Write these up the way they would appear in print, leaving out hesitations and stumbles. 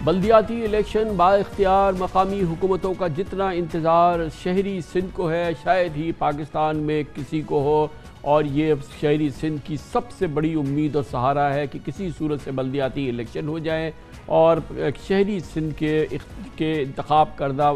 بلدیاتی الیکشن با اختیار مقامی حکومتوں کا جتنا انتظار شہری سندھ کو ہے شاید ہی پاکستان میں کسی کو ہو، اور یہ شہری سندھ کی سب سے بڑی امید اور سہارا ہے کہ کسی صورت سے بلدیاتی الیکشن ہو جائیں اور شہری سندھ کے انتخاب کردہ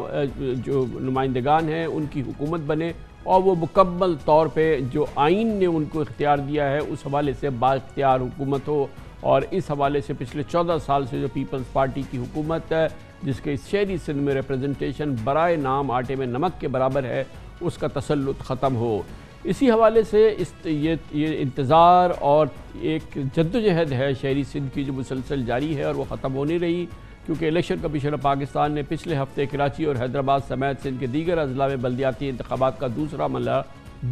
جو نمائندگان ہیں ان کی حکومت بنے، اور وہ مکمل طور پہ جو آئین نے ان کو اختیار دیا ہے اس حوالے سے با اختیار حکومت ہو۔ اور اس حوالے سے پچھلے 14 سال سے جو پیپلز پارٹی کی حکومت ہے جس کے شہری سندھ میں ریپریزنٹیشن برائے نام آٹے میں نمک کے برابر ہے، اس کا تسلط ختم ہو۔ اسی حوالے سے یہ انتظار اور ایک جدوجہد ہے شہری سندھ کی جو مسلسل جاری ہے اور وہ ختم ہو نہیں رہی، کیونکہ الیکشن کمیشن آف پاکستان نے پچھلے ہفتے کراچی اور حیدرآباد سمیت سندھ کے دیگر اضلاع میں بلدیاتی انتخابات کا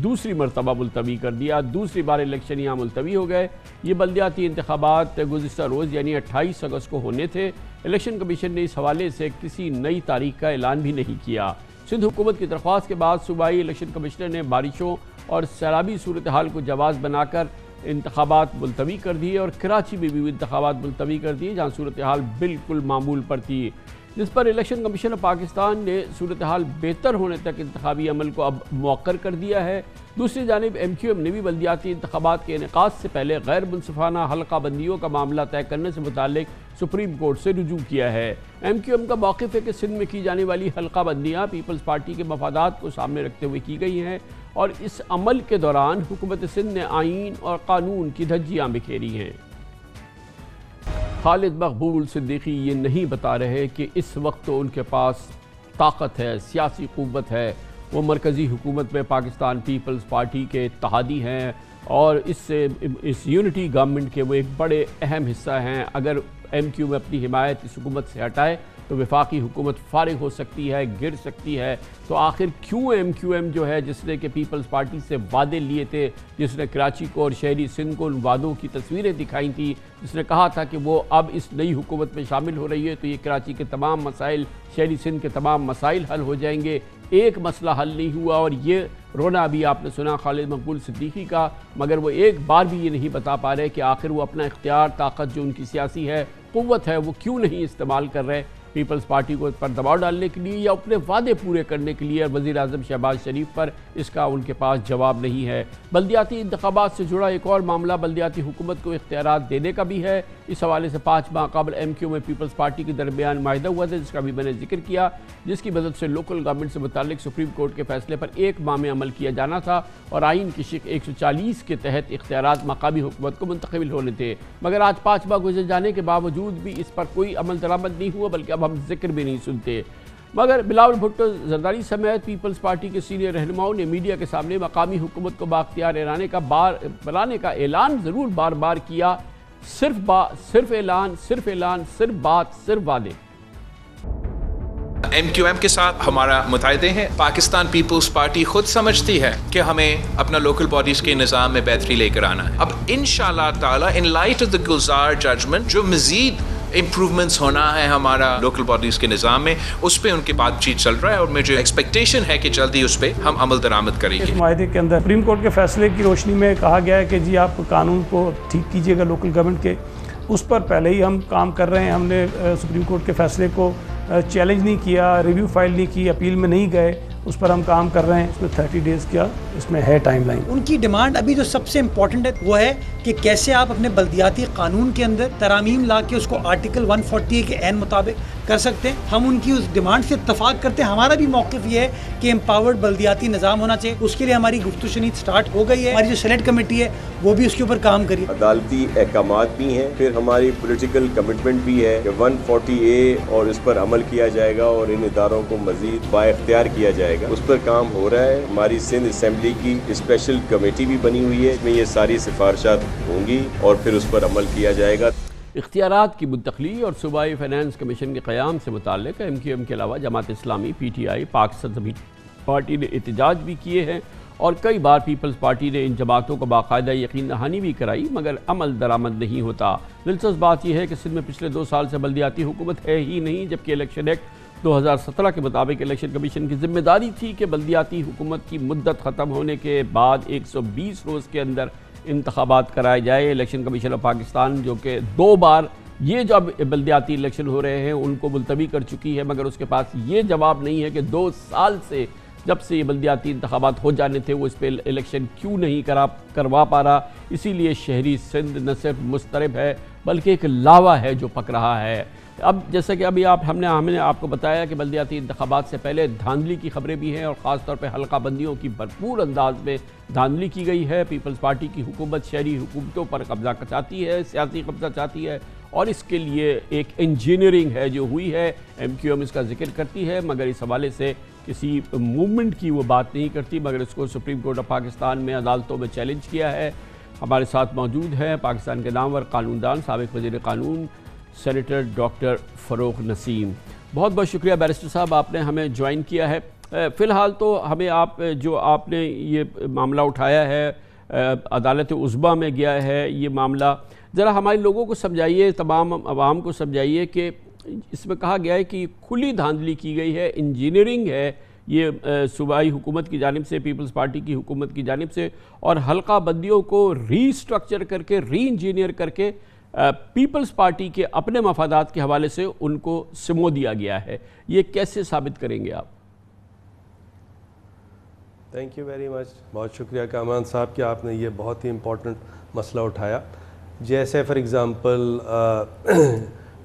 دوسری مرتبہ ملتوی کر دیا۔ دوسری بار الیکشن یہاں ملتوی ہو گئے۔ یہ بلدیاتی انتخابات گزشتہ روز یعنی 28 اگست کو ہونے تھے۔ الیکشن کمیشن نے اس حوالے سے کسی نئی تاریخ کا اعلان بھی نہیں کیا۔ سندھ حکومت کی درخواست کے بعد صوبائی الیکشن کمشنر نے بارشوں اور سیلابی صورتحال کو جواز بنا کر انتخابات ملتوی کر دیے، اور کراچی میں بھی انتخابات ملتوی کر دیے جہاں صورتحال بالکل معمول پر تھی، جس پر الیکشن کمیشن آف پاکستان نے صورتحال بہتر ہونے تک انتخابی عمل کو اب مؤخر کر دیا ہے۔ دوسری جانب ایم کیو ایم نے بھی بلدیاتی انتخابات کے انعقاد سے پہلے غیر منصفانہ حلقہ بندیوں کا معاملہ طے کرنے سے متعلق سپریم کورٹ سے رجوع کیا ہے۔ ایم کیو ایم کا موقف ہے کہ سندھ میں کی جانے والی حلقہ بندیاں پیپلز پارٹی کے مفادات کو سامنے رکھتے ہوئے کی گئی ہیں، اور اس عمل کے دوران حکومت سندھ نے آئین اور قانون کی دھجیاں بکھیری ہیں۔ خالد مقبول صدیقی یہ نہیں بتا رہے کہ اس وقت تو ان کے پاس طاقت ہے، سیاسی قوت ہے، وہ مرکزی حکومت میں پاکستان پیپلز پارٹی کے اتحادی ہیں اور اس یونٹی گورنمنٹ کے وہ ایک بڑے اہم حصہ ہیں۔ اگر ایم کیو میں اپنی حمایت اس حکومت سے ہٹائے تو وفاقی حکومت فارغ ہو سکتی ہے، گر سکتی ہے۔ تو آخر کیوں ایم کیو ایم جو ہے جس نے کہ پیپلز پارٹی سے وعدے لیے تھے، جس نے کراچی کو اور شہری سندھ کو ان وعدوں کی تصویریں دکھائی تھیں، جس نے کہا تھا کہ وہ اب اس نئی حکومت میں شامل ہو رہی ہے تو یہ کراچی کے تمام مسائل، شہری سندھ کے تمام مسائل حل ہو جائیں گے، ایک مسئلہ حل نہیں ہوا۔ اور یہ رونا ابھی آپ نے سنا خالد مقبول صدیقی کا، مگر وہ ایک بار بھی یہ نہیں بتا پا رہے کہ آخر وہ اپنا اختیار، طاقت جو ان کی سیاسی ہے، قوت ہے، وہ کیوں نہیں استعمال کر رہے پیپلز پارٹی کو پر دباؤ ڈالنے کے لیے یا اپنے وعدے پورے کرنے کے لیے۔ وزیر اعظم شہباز شریف پر اس کا ان کے پاس جواب نہیں ہے۔ بلدیاتی انتخابات سے جڑا ایک اور معاملہ بلدیاتی حکومت کو اختیارات دینے کا بھی ہے۔ اس حوالے سے 5 ماہ قبل ایم کیو میں پیپلز پارٹی کے درمیان معاہدہ ہوا تھا، جس کا بھی میں نے ذکر کیا، جس کی مدد سے لوکل گورنمنٹ سے متعلق سپریم کورٹ کے فیصلے پر 1 ماہ میں عمل کیا جانا تھا، اور آئین کی شق 140 کے تحت اختیارات مقامی حکومت کو منتقل ہونے تھے۔ مگر آج 5 ماہ گزر جانے کے باوجود بھی اس پر کوئی عمل درآمد نہیں ہوا، بلکہ اب ہم ذکر بھی نہیں سنتے۔ مگر بلاول بھٹو زرداری سمیت پیپلز پارٹی کے سینئر رہنماؤں نے میڈیا کے سامنے مقامی حکومت کو بااختیار بنانے کا اعلان ضرور بار بار کیا، صرف اعلان، صرف بات، صرف وعدے۔ ایم کیو ایم کے ساتھ ہمارا متحدے ہیں۔ پاکستان پیپلز پارٹی خود سمجھتی ہے کہ ہمیں اپنا لوکل باڈیز کے نظام میں بہتری لے کر آنا ہے۔ اب انشاءاللہ تعالی in light of the Gulzar judgement جو مزید امپروومنٹس ہونا ہے ہمارا لوکل باڈیز کے نظام میں، اس پہ ان کی بات چیت چل رہا ہے، اور مجھے ایکسپیکٹیشن ہے کہ جلدی اس پہ ہم عمل درآمد کریں گے۔ اس معاہدے کے اندر سپریم کورٹ کے فیصلے کی روشنی میں کہا گیا ہے کہ جی آپ قانون کو ٹھیک کیجیے گا لوکل گورنمنٹ کے، اس پر پہلے ہی ہم کام کر رہے ہیں۔ ہم نے سپریم کورٹ کے فیصلے کو چیلنج نہیں کیا، ریویو فائل نہیں کی، اپیل میں نہیں گئے، اس پر ہم کام کر رہے ہیں۔ اس میں 30 ڈیز کا اس میں ہے ٹائم لائن۔ ان کی ڈیمانڈ ابھی جو سب سے امپورٹنٹ ہے وہ ہے کہ کیسے آپ اپنے بلدیاتی قانون کے اندر ترامیم لا کے اس کو آرٹیکل 140 کے عین مطابق کر سکتے ہیں۔ ہم ان کی اس ڈیمانڈ سے اتفاق کرتے ہیں۔ ہمارا بھی موقف یہ ہے کہ امپاورڈ بلدیاتی نظام ہونا چاہیے، اس کے لیے ہماری گفت و شنید سٹارٹ ہو گئی ہے۔ ہماری جو سینیٹ کمیٹی ہے وہ بھی اس کے اوپر کام کری۔ عدالتی احکامات بھی ہیں، پھر ہماری پولیٹیکل کمٹمنٹ بھی ہے کہ 140A اور اس پر عمل کیا جائے گا اور ان اداروں کو مزید بااختیار کیا جائے گا، اس پر کام ہو رہا ہے۔ ہماری سندھ اسمبلی کی اسپیشل کمیٹی بھی بنی ہوئی ہے، اس میں یہ ساری سفارشات ہوں گی اور پھر اس پر عمل کیا جائے گا۔ اختیارات کی منتقلی اور صوبائی فائنانس کمیشن کے قیام سے متعلق ایم کیو ایم کے علاوہ Jamaat Islami, P T I, پاک سلطنت پارٹی نے احتجاج بھی کیے ہیں، اور کئی بار پیپلز پارٹی نے ان جماعتوں کو باقاعدہ یقین دہانی بھی کرائی، مگر عمل درآمد نہیں ہوتا۔ دلچسپ بات یہ ہے کہ سندھ میں پچھلے 2 سال سے بلدیاتی حکومت ہے ہی نہیں، جبکہ الیکشن ایکٹ 2017 کے مطابق الیکشن کمیشن کی ذمہ داری تھی کہ بلدیاتی حکومت کی مدت ختم ہونے کے بعد 120 روز کے اندر انتخابات کرائے جائے۔ الیکشن کمیشن آف پاکستان جو کہ 2 بار یہ جو اب بلدیاتی الیکشن ہو رہے ہیں ان کو ملتوی کر چکی ہے، مگر اس کے پاس یہ جواب نہیں ہے کہ 2 سال سے جب سے یہ بلدیاتی انتخابات ہو جانے تھے وہ اس پہ الیکشن کیوں نہیں کروا پا رہا۔ اسی لیے شہری سندھ نہ صرف مضطرب ہے بلکہ ایک لاوا ہے جو پک رہا ہے۔ اب جیسا کہ ابھی ہم نے آپ کو بتایا کہ بلدیاتی انتخابات سے پہلے دھاندلی کی خبریں بھی ہیں، اور خاص طور پہ حلقہ بندیوں کی بھرپور انداز میں دھاندلی کی گئی ہے۔ پیپلز پارٹی کی حکومت شہری حکومتوں پر قبضہ چاہتی ہے، سیاسی قبضہ چاہتی ہے، اور اس کے لیے ایک انجینئرنگ ہے جو ہوئی ہے۔ ایم کیو ایم اس کا ذکر کرتی ہے مگر اس حوالے سے کسی موومنٹ کی وہ بات نہیں کرتی، مگر اس کو سپریم کورٹ آف پاکستان میں عدالتوں میں چیلنج کیا ہے۔ ہمارے ساتھ موجود ہیں پاکستان کے نامور قانون دان سابق وزیر قانون سینیٹر ڈاکٹر فروغ نسیم۔ بہت بہت شکریہ بیرسٹر صاحب، آپ نے ہمیں جوائن کیا ہے۔ فی الحال تو ہمیں آپ نے یہ معاملہ اٹھایا ہے، عدالت عظمیٰ میں گیا ہے یہ معاملہ، ذرا ہمارے لوگوں کو سمجھائیے، تمام عوام کو سمجھائیے کہ اس میں کہا گیا ہے کہ کھلی دھاندلی کی گئی ہے، انجینئرنگ ہے یہ صوبائی حکومت کی جانب سے، پیپلز پارٹی کی حکومت کی جانب سے، اور حلقہ بندیوں کو ری سٹرکچر کر کے، ری انجینئر کر کے پیپلز پارٹی کے اپنے مفادات کے حوالے سے ان کو سمو دیا گیا ہے۔ یہ کیسے ثابت کریں گے آپ؟ تھینک یو ویری مچ، بہت شکریہ کامران صاحب کہ آپ نے یہ بہت ہی امپورٹنٹ مسئلہ اٹھایا۔ جیسے فار ایگزامپل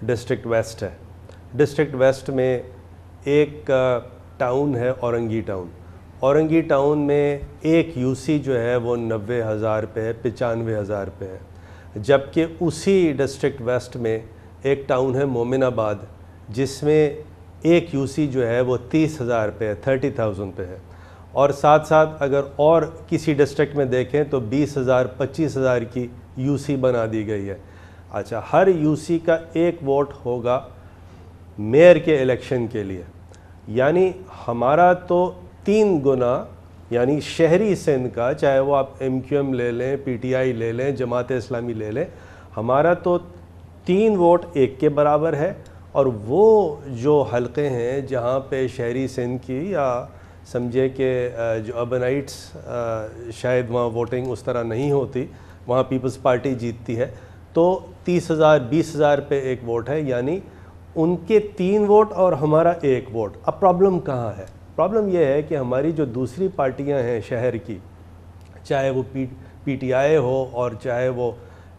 ڈسٹرکٹ ویسٹ ہے، ڈسٹرکٹ ویسٹ میں ایک ٹاؤن ہے اورنگی ٹاؤن۔ اورنگی ٹاؤن میں ایک یو سی جو ہے وہ 90,000 پہ ہے، 95,000 پہ ہے، جبکہ اسی ڈسٹرکٹ ویسٹ میں ایک ٹاؤن ہے مومن آباد جس میں ایک یو سی جو ہے وہ 30,000 پہ ہے، 30,000 پہ ہے، اور ساتھ ساتھ اگر اور کسی ڈسٹرکٹ میں دیکھیں تو 20,000 25,000 کی یو سی بنا دی گئی ہے۔ اچھا، ہر یو سی کا ایک ووٹ ہوگا میئر کے الیکشن کے لیے، یعنی ہمارا تو 3 گنا، یعنی شہری سندھ کا، چاہے وہ آپ ایم کیو ایم لے لیں، پی ٹی آئی لے لیں، جماعت اسلامی لے لیں، ہمارا تو 3 ووٹ 1 کے برابر ہے۔ اور وہ جو حلقے ہیں جہاں پہ شہری سندھ کی یا سمجھے کہ جو اربنائٹس شاید وہاں ووٹنگ اس طرح نہیں ہوتی، وہاں پیپلز پارٹی جیتتی ہے، تو 30,000 20,000 پہ ایک ووٹ ہے، یعنی ان کے 3 ووٹ اور ہمارا 1 ووٹ۔ اب پرابلم کہاں ہے؟ پرابلم یہ ہے کہ ہماری جو دوسری پارٹیاں ہیں شہر کی، چاہے وہ پی ٹی آئی ہو اور چاہے وہ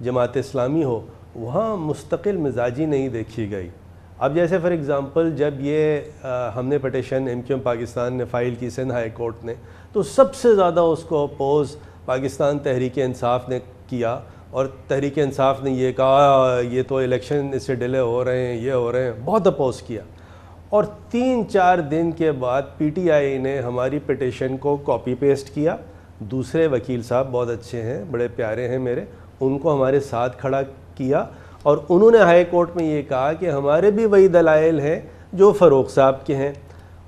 جماعت اسلامی ہو، وہاں مستقل مزاجی نہیں دیکھی گئی۔ اب جیسے فار ایگزامپل جب یہ ہم نے petition M Q M Pakistan نے فائل کی سندھ ہائی کورٹ نے، تو سب سے زیادہ اس کو اپوز پاکستان تحریک انصاف نے کیا، اور تحریک انصاف نے یہ کہا یہ تو الیکشن اس سے ڈیلے ہو رہے ہیں، یہ ہو رہے ہیں، بہت اپوز کیا۔ اور 3-4 دن کے بعد پی ٹی آئی نے ہماری پٹیشن کو کاپی پیسٹ کیا، دوسرے وکیل صاحب بہت اچھے ہیں، بڑے پیارے ہیں میرے، ان کو ہمارے ساتھ کھڑا کیا، اور انہوں نے ہائی کورٹ میں یہ کہا کہ ہمارے بھی وہی دلائل ہیں جو فروغ صاحب کے ہیں۔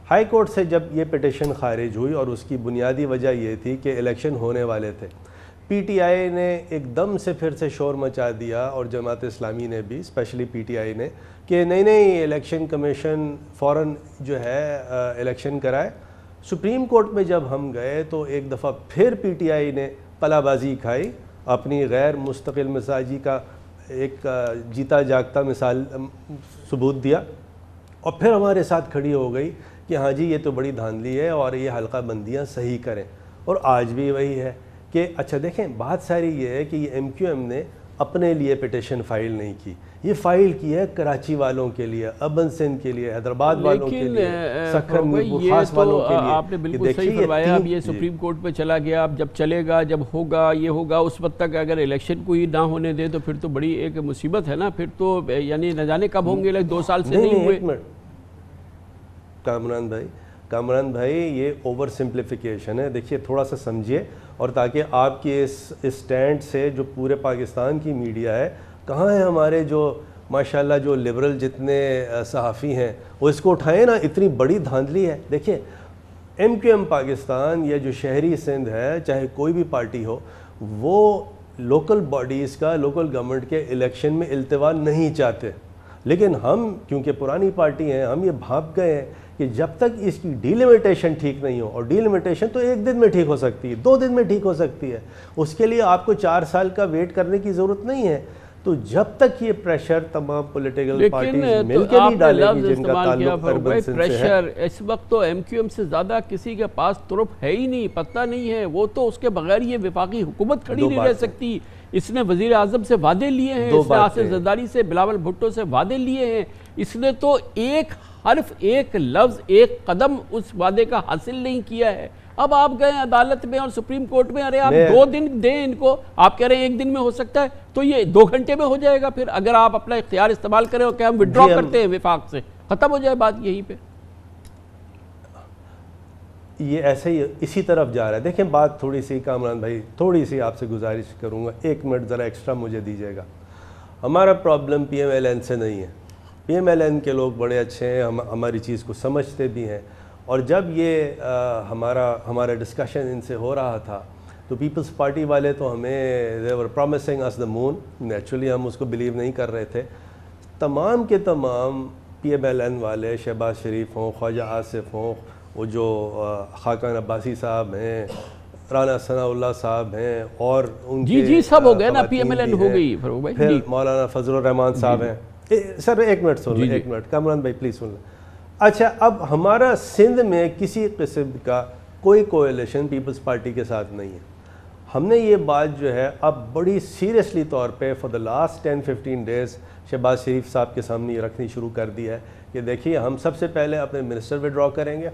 ہائی کورٹ سے جب یہ پٹیشن خارج ہوئی، اور اس کی بنیادی وجہ یہ تھی کہ الیکشن ہونے والے تھے، پی ٹی آئی نے ایک دم سے پھر سے شور مچا دیا، اور جماعت اسلامی نے بھی، اسپیشلی پی ٹی آئی نے، کہ نہیں الیکشن کمیشن فوراً جو ہے الیکشن کرائے۔ سپریم کورٹ میں جب ہم گئے تو ایک دفعہ پھر پی ٹی آئی نے پلا بازی کھائی، اپنی غیر مستقل مزاجی کا ایک جیتا جاگتا مثال ثبوت دیا، اور پھر ہمارے ساتھ کھڑی ہو گئی کہ ہاں جی یہ تو بڑی دھاندلی ہے اور یہ حلقہ بندیاں صحیح کریں۔ اور آج بھی وہی ہے کہ اچھا دیکھیں، بات ساری یہ ہے کہ یہ ایم کیو ایم نے اپنے لیے پٹیشن فائل نہیں کی، یہ فائل کی ہے کراچی والوں کے لیے، اربن سندھ کے لیے، حیدرآباد والوں کے لیے، سکھر خاص والوں کے لیے۔ آپ نے بالکل صحیح فرمایا، اب یہ سپریم کورٹ پہ چلا گیا، اب جب چلے گا، جب ہوگا، یہ ہوگا، اس وقت تک اگر الیکشن کو ہی نہ ہونے دے تو پھر تو بڑی ایک مصیبت ہے نا، پھر تو یعنی نہ جانے کب ہوں گے، 2 سال سے نہیں ہوئے۔ کامران بھائی یہ اوور سمپلیفیکیشن ہے، دیکھیے تھوڑا سا سمجھیے، اور تاکہ آپ کی اس اسٹینڈ سے جو پورے پاکستان کی میڈیا ہے، کہاں ہیں ہمارے جو ماشاءاللہ جو لبرل جتنے صحافی ہیں، وہ اس کو اٹھائیں نا، اتنی بڑی دھاندلی ہے۔ دیکھیے ایم کیو ایم پاکستان یا جو شہری سندھ ہے، چاہے کوئی بھی پارٹی ہو، وہ لوکل باڈیز کا، لوکل گورنمنٹ کے الیکشن میں التوا نہیں چاہتے، لیکن ہم کیونکہ پرانی پارٹی ہیں، ہم یہ بھاپ گئے ہیں کہ جب تک اس کی ڈیلیمیٹیشن ٹھیک نہیں ہو، اور ڈیلیمیٹیشن تو 1 دن میں ٹھیک ہو سکتی ہے، 2 دن میں ٹھیک ہو سکتی ہے، اس کے لیے آپ کو 4 سال کا ویٹ کرنے کی ضرورت نہیں ہے۔ تو جب تک یہ پریشر تمام پولیٹیکل پارٹیز مل کے نہیں ڈالے گی جن کا تعلق اربن سندھ سے ہے. اس وقت تو ایم کیو ایم سے زیادہ کسی کے پاس طرف ہے ہی نہیں, پتہ نہیں ہے. وہ تو اس کے بغیر یہ وفاقی حکومت کھڑی نہیں رہ سکتی. اس نے وزیر اعظم سے وعدے لیے ہیں, اس نے آصف زرداری سے, بلاول بھٹو سے وعدے لیے ہیں. اس نے تو ایک حرف, ایک لفظ, ایک قدم اس وعدے کا حاصل نہیں کیا ہے. اب آپ گئے عدالت میں اور سپریم کورٹ میں, ارے آپ 2 دن دیں ان کو, آپ کہہ رہے ہیں 1 دن میں ہو سکتا ہے, تو یہ 2 گھنٹے میں ہو جائے گا. پھر اگر آپ اپنا اختیار استعمال کریں اور کہ ہم وڈرا کرتے ہیں وفاق سے, ختم ہو جائے بات یہیں پہ. یہ ایسے ہی اسی طرف جا رہا ہے. دیکھیں بات تھوڑی سی, کامران بھائی تھوڑی سی آپ سے گزارش کروں گا, 1 منٹ ذرا ایکسٹرا مجھے دیجیے گا. ہمارا problem P M L N سے نہیں ہے. پی ایم ایل این کے لوگ بڑے اچھے ہیں, ہماری چیز کو سمجھتے بھی ہیں. اور جب یہ ہمارا ڈسکشن ان سے ہو رہا تھا تو پیپلز پارٹی والے تو ہمیں they were promising us the moon. Naturally ہم اس کو بلیو نہیں کر رہے تھے. تمام کے تمام پی ایم ایل این والے, شہباز شریف ہوں, خواجہ آصف ہوں, وہ جو خاقان عباسی صاحب ہیں, رانا ثناء اللہ صاحب ہیں, اور ان کے جی سب ہو گئے نا, پی ایم ایل این ہو گئی. پھر مولانا فضل الرحمان صاحب ہیں. سر 1 منٹ سن لیں, 1 منٹ, کامران بھائی پلیز سن لیں. اچھا, اب ہمارا سندھ میں کسی قسم کا کوئی کولیشن پیپلز پارٹی کے ساتھ نہیں ہے. ہم نے یہ بات جو ہے اب بڑی سیریسلی طور پہ for the last 10-15 days Shahbaz Sharif صاحب کے سامنے یہ رکھنی شروع کر دی ہے کہ دیکھیے ہم سب سے پہلے اپنے منسٹر وڈرا کریں گے,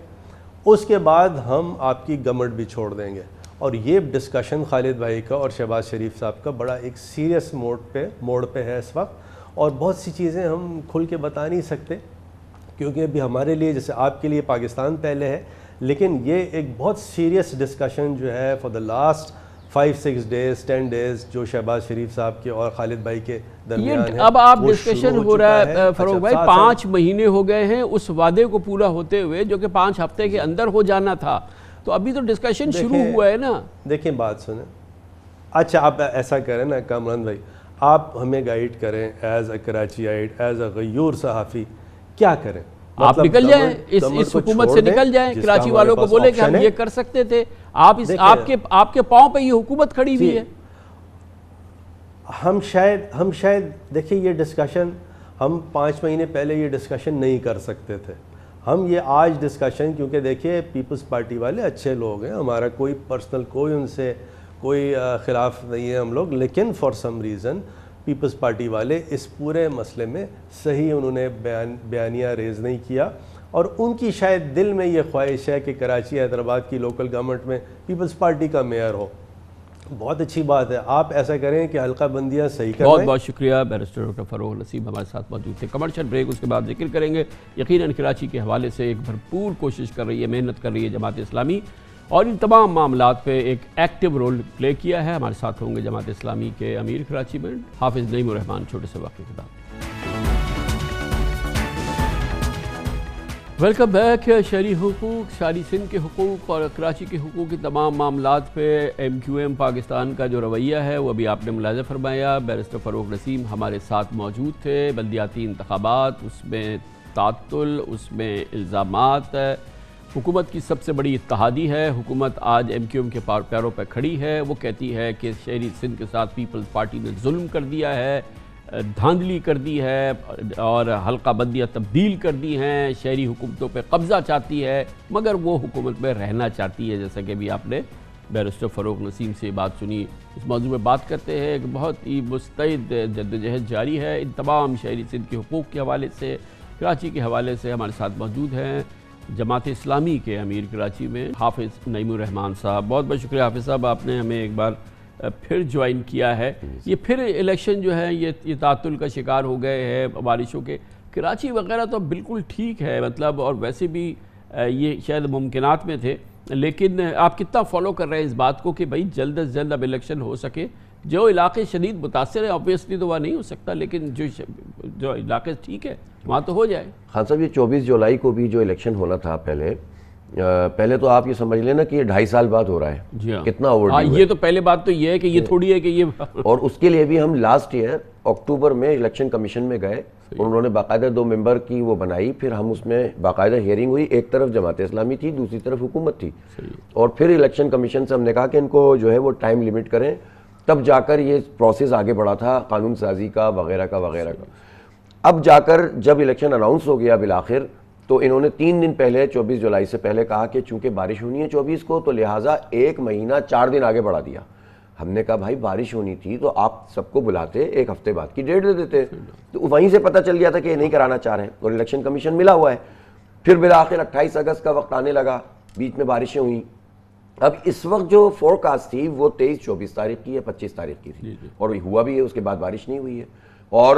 اس کے بعد ہم آپ کی گورنمنٹ بھی چھوڑ دیں گے. اور یہ ڈسکشن خالد بھائی کا اور شہباز شریف صاحب کا بڑا ایک سیریس موڈ پہ ہے اس وقت. اور بہت سی چیزیں ہم کھل کے بتا نہیں سکتے کیونکہ ابھی ہمارے لیے, جیسے آپ کے لیے پاکستان پہلے ہے, لیکن یہ ایک بہت سیریس ڈسکشن جو ہے for the last 5-6 days 10 days جو شہباز شریف صاحب کے اور خالد بھائی کے درمیان ہے. اب آپ ڈسکشن ہو رہا ہے فاروق بھائی, 5 مہینے ہو گئے ہیں اس وعدے کو پورا ہوتے ہوئے جو کہ 5 ہفتے کے اندر ہو جانا تھا, تو ابھی تو ڈسکشن شروع ہوا ہے نا. دیکھیں بات سنیں. اچھا آپ ایسا کریں نا کامران بھائی, آپ ہمیں گائیڈ کریں as a Karachiite, as a غیور صحافی, کیا کریں؟ آپ نکل جائیں اس حکومت سے, نکل جائیں. کراچی والوں کو بولے کہ ہم یہ کر سکتے تھے, آپ کے پاؤں پہ یہ حکومت کھڑی ہوئی ہے. ہم شاید دیکھیں یہ ڈسکشن ہم 5 مہینے پہلے یہ ڈسکشن نہیں کر سکتے تھے. ہم یہ آج ڈسکشن, کیونکہ دیکھیے پیپلز پارٹی والے اچھے لوگ ہیں, ہمارا کوئی پرسنل کوئی ان سے کوئی خلاف نہیں ہے ہم لوگ, لیکن for some reason Peoples Party والے اس پورے مسئلے میں صحیح انہوں نے بیانیہ ریز نہیں کیا, اور ان کی شاید دل میں یہ خواہش ہے کہ کراچی حیدرآباد کی لوکل گورنمنٹ میں پیپلز پارٹی کا میئر ہو. بہت اچھی بات ہے, آپ ایسا کریں کہ حلقہ بندیاں صحیح کریں. بہت بہت شکریہ. بیرسٹر ڈاکٹر فروغ نسیم ہمارے ساتھ موجود تھے. کمرشل بریک, اس کے بعد ذکر کریں گے. یقیناً کراچی کے حوالے سے ایک بھرپور کوشش کر رہی ہے, محنت کر رہی ہے جماعت اسلامی, اور ان تمام معاملات پہ ایک ایکٹیو رول پلے کیا ہے. ہمارے ساتھ ہوں گے جماعت اسلامی کے امیر کراچی میں حافظ نعیم الرحمان. چھوٹے سے واقعے کے بعد ویلکم بیک. شہری حقوق, شہری سندھ کے حقوق اور کراچی کے حقوق کے تمام معاملات پہ ایم کیو ایم پاکستان کا جو رویہ ہے وہ ابھی آپ نے ملاحظہ فرمایا. بیرسٹر فروغ نسیم ہمارے ساتھ موجود تھے. بلدیاتی انتخابات, اس میں تعطل, اس میں الزامات. حکومت کی سب سے بڑی اتحادی ہے. حکومت آج ایم کیو ایم کے پیروں پہ کھڑی ہے. وہ کہتی ہے کہ شہری سندھ کے ساتھ پیپلز پارٹی نے ظلم کر دیا ہے, دھاندلی کر دی ہے, اور حلقہ بندیاں تبدیل کر دی ہیں, شہری حکومتوں پہ قبضہ چاہتی ہے, مگر وہ حکومت میں رہنا چاہتی ہے. جیسا کہ بھی آپ نے بیرسٹر فروغ نسیم سے بات سنی. اس موضوع میں بات کرتے ہیں کہ بہت ہی مستعد جدوجہد جاری ہے ان تمام شہری سندھ کے حقوق کے حوالے سے. کراچی کے حوالے سے ہمارے ساتھ موجود ہیں جماعت اسلامی کے امیر کراچی میں حافظ نعیم الرحمان صاحب. بہت بہت شکریہ حافظ صاحب, آپ نے ہمیں ایک بار پھر جوائن کیا ہے. یہ پھر الیکشن جو ہے یہ تعطل کا شکار ہو گئے ہیں بارشوں کے. کراچی وغیرہ تو بالکل ٹھیک ہے مطلب, اور ویسے بھی یہ شاید ممکنات میں تھے, لیکن آپ کتنا فالو کر رہے ہیں اس بات کو کہ بھائی جلد از جلد اب الیکشن ہو سکے؟ جو علاقے شدید متاثر ہیں آبویسلی تو وہاں نہیں ہو سکتا, لیکن جو علاقے ٹھیک ہے وہاں تو ہو جائے. خان صاحب, یہ 24 جولائی کو بھی جو الیکشن ہونا تھا پہلے تو آپ یہ سمجھ لینا کہ یہ 2.5 سال بعد ہو رہا ہے. جی ہاں, کتنا اوور ڈیو ہے. یہ تو پہلے بات تو یہ ہے کہ یہ تھوڑی ہے کہ یہ اور اس کے لیے بھی ہم لاسٹ ایئر اکتوبر میں الیکشن کمیشن میں گئے, انہوں نے باقاعدہ 2 ممبر کی وہ بنائی, پھر ہم اس میں باقاعدہ ہیئرنگ ہوئی. ایک طرف جماعت اسلامی تھی, دوسری طرف حکومت تھی, اور پھر الیکشن کمیشن سے ہم نے کہا کہ ان کو جو ہے وہ ٹائم لیمٹ کریں تب جا کر یہ پروسیس آگے بڑھا تھا قانون سازی کا وغیرہ کا وغیرہ کا. اب جا کر جب الیکشن اناؤنس ہو گیا بالآخر تو انہوں نے 3 دن پہلے 24 جولائی سے پہلے کہا کہ چونکہ بارش ہونی ہے 24 کو تو لہٰذا 1 مہینہ 4 دن آگے بڑھا دیا. ہم نے کہا بھائی بارش ہونی تھی تو آپ سب کو بلاتے 1 ہفتے بعد کی ڈیٹ دے دیتے. تو وہیں سے پتہ چل گیا تھا کہ یہ نہیں کرانا چاہ رہے ہیں اور الیکشن کمیشن ملا ہوا ہے. پھر بالآخر 28 اگست کا وقت آنے لگا, بیچ میں بارشیں ہوئیں. اب اس وقت جو فور کاسٹ تھی وہ 23-24 تاریخ کی ہے, 25 تاریخ کی تھی اور ہوا بھی ہے. اس کے بعد بارش نہیں ہوئی ہے اور